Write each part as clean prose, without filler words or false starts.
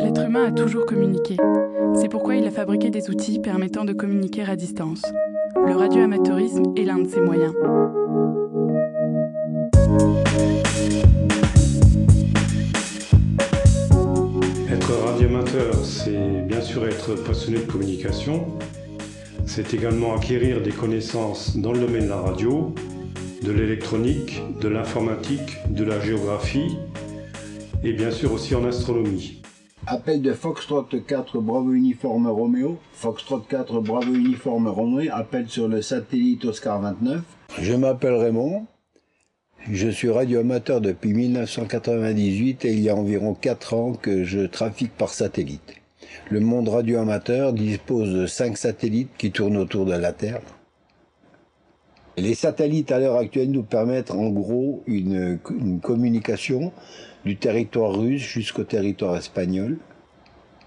L'être humain a toujours communiqué. C'est pourquoi il a fabriqué des outils permettant de communiquer à distance. Le radioamateurisme est l'un de ces moyens. Être radioamateur, c'est bien sûr être passionné de communication. C'est également acquérir des connaissances dans le domaine de la radio, de l'électronique, de l'informatique, de la géographie et bien sûr aussi en astronomie. Appel de Foxtrot 4 Bravo Uniforme Roméo, Foxtrot 4 Bravo Uniforme Roméo, appel sur le satellite Oscar 29. Je m'appelle Raymond, je suis radioamateur depuis 1998 et il y a environ 4 ans que je trafique par satellite. Le monde radioamateur dispose de 5 satellites qui tournent autour de la Terre. Les satellites à l'heure actuelle nous permettent en gros une communication du territoire russe jusqu'au territoire espagnol.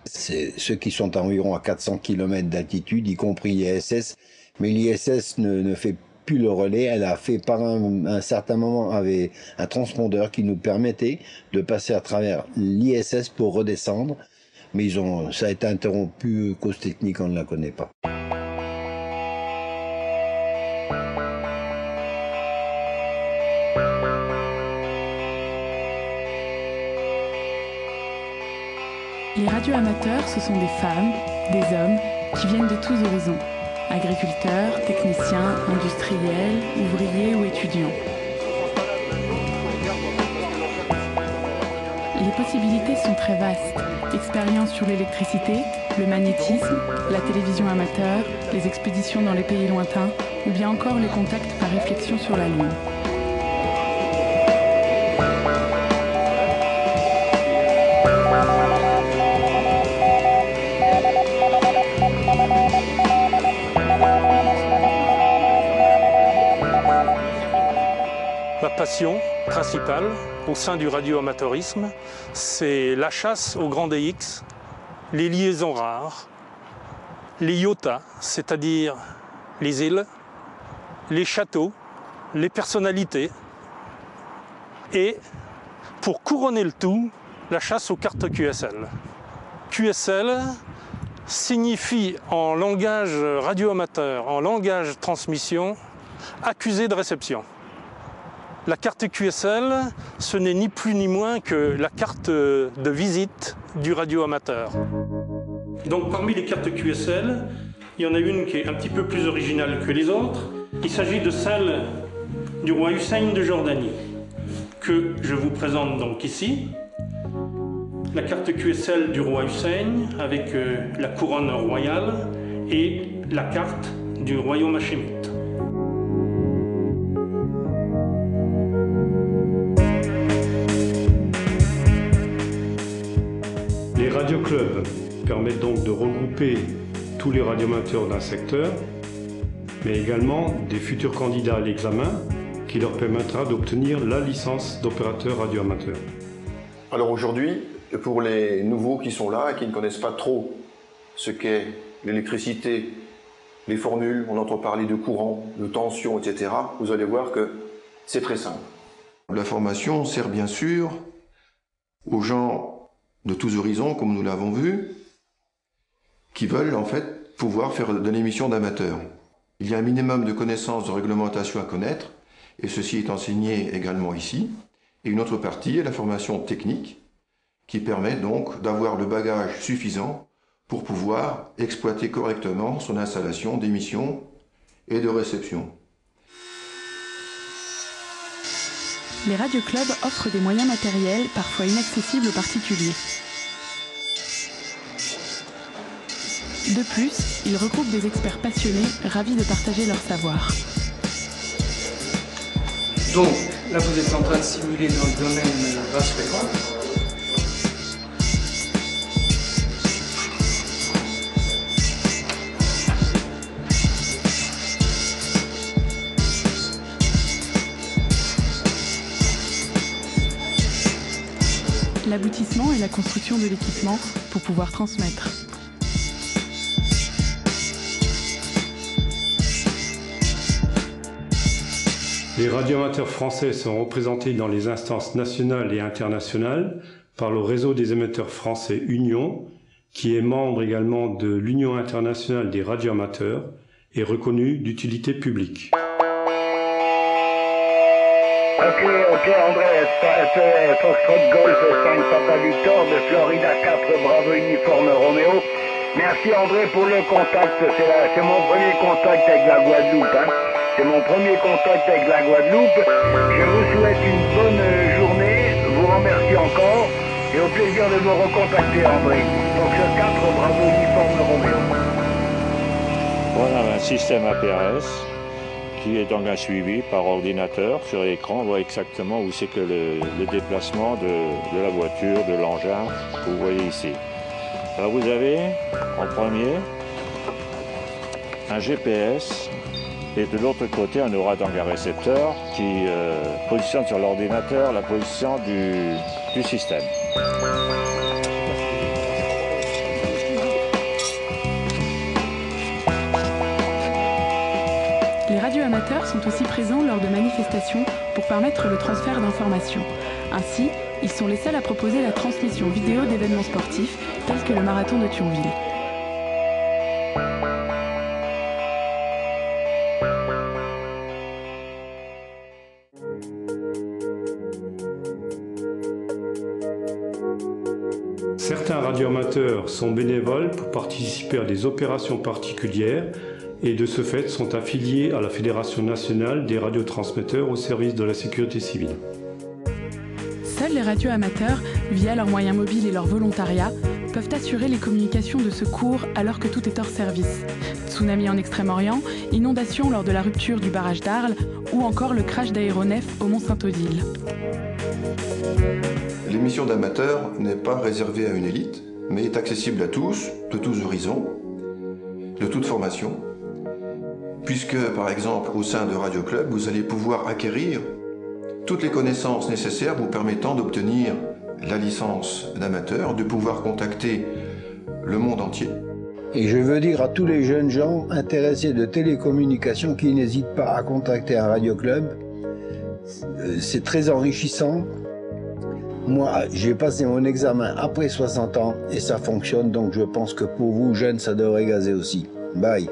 C'est ceux qui sont environ à 400 km d'altitude, y compris l'ISS. Mais l'ISS ne fait plus le relais. Elle a fait par un certain moment avait un transpondeur qui nous permettait de passer à travers l'ISS pour redescendre. Mais ça a été interrompu, cause technique, on ne la connaît pas. Les radioamateurs, ce sont des femmes, des hommes qui viennent de tous horizons. Agriculteurs, techniciens, industriels, ouvriers ou étudiants. Les possibilités sont très vastes. Expériences sur l'électricité, le magnétisme, la télévision amateur, les expéditions dans les pays lointains, ou bien encore les contacts par réflexion sur la Lune. Ma passion principale au sein du radioamateurisme, c'est la chasse aux grands DX, les liaisons rares, les IOTA, c'est-à-dire les îles, les châteaux, les personnalités, et pour couronner le tout, la chasse aux cartes QSL. QSL signifie en langage radioamateur, en langage transmission, accusé de réception. La carte QSL, ce n'est ni plus ni moins que la carte de visite du radioamateur. Donc parmi les cartes QSL, il y en a une qui est un petit peu plus originale que les autres. Il s'agit de celle du roi Hussein de Jordanie, que je vous présente donc ici. La carte QSL du roi Hussein avec la couronne royale et la carte du royaume hachémite. Les radioclubs permettent donc de regrouper tous les radioamateurs d'un secteur, mais également des futurs candidats à l'examen qui leur permettra d'obtenir la licence d'opérateur radioamateur. Alors aujourd'hui, pour les nouveaux qui sont là et qui ne connaissent pas trop ce qu'est l'électricité, les formules, on entend parler de courant, de tension, etc., vous allez voir que c'est très simple. La formation sert bien sûr aux gens de tous horizons, comme nous l'avons vu, qui veulent en fait pouvoir faire de l'émission d'amateur. Il y a un minimum de connaissances de réglementation à connaître, et ceci est enseigné également ici. Et une autre partie est la formation technique, qui permet donc d'avoir le bagage suffisant pour pouvoir exploiter correctement son installation d'émission et de réception. Les radioclubs offrent des moyens matériels parfois inaccessibles aux particuliers. De plus, ils regroupent des experts passionnés, ravis de partager leur savoir. Donc, là vous êtes en train de simuler dans le domaine basse fréquence. L'aboutissement est la construction de l'équipement pour pouvoir transmettre. Les radioamateurs français sont représentés dans les instances nationales et internationales par le réseau des émetteurs français Union, qui est membre également de l'Union internationale des radioamateurs et reconnu d'utilité publique. Ok, André, Foxtrot Golf 5 Papa Victor de Florida 4 Bravo Uniforme Romeo. Merci André pour le contact, c'est mon premier contact avec la Guadeloupe. Hein. C'est mon premier contact avec la Guadeloupe. Je vous souhaite une bonne journée, vous remercie encore et au plaisir de vous recontacter André. Fox 4 Bravo Uniforme Romeo. On a un système APRS qui est donc un suivi par ordinateur sur l'écran. On voit exactement où c'est que le déplacement de la voiture, de l'engin, que vous voyez ici. Alors vous avez en premier un GPS et de l'autre côté on aura donc un récepteur qui positionne sur l'ordinateur la position du système. Les radioamateurs sont aussi présents lors de manifestations pour permettre le transfert d'informations. Ainsi, ils sont les seuls à proposer la transmission vidéo d'événements sportifs tels que le marathon de Thionville. Certains radioamateurs sont bénévoles pour participer à des opérations particulières et de ce fait sont affiliés à la Fédération nationale des radiotransmetteurs au service de la sécurité civile. Seuls les radioamateurs, via leurs moyens mobiles et leur volontariat, peuvent assurer les communications de secours alors que tout est hors service. Tsunami en Extrême-Orient, inondation lors de la rupture du barrage d'Arles ou encore le crash d'aéronef au Mont-Saint-Odile. L'émission d'amateur n'est pas réservée à une élite, mais est accessible à tous, de tous horizons, de toute formation, puisque par exemple au sein de Radio Club, vous allez pouvoir acquérir toutes les connaissances nécessaires vous permettant d'obtenir la licence d'amateur, de pouvoir contacter le monde entier. Et je veux dire à tous les jeunes gens intéressés de télécommunications qui n'hésitent pas à contacter un Radio Club. C'est très enrichissant. Moi, j'ai passé mon examen après 60 ans et ça fonctionne, donc je pense que pour vous, jeunes, ça devrait gazer aussi. Bye.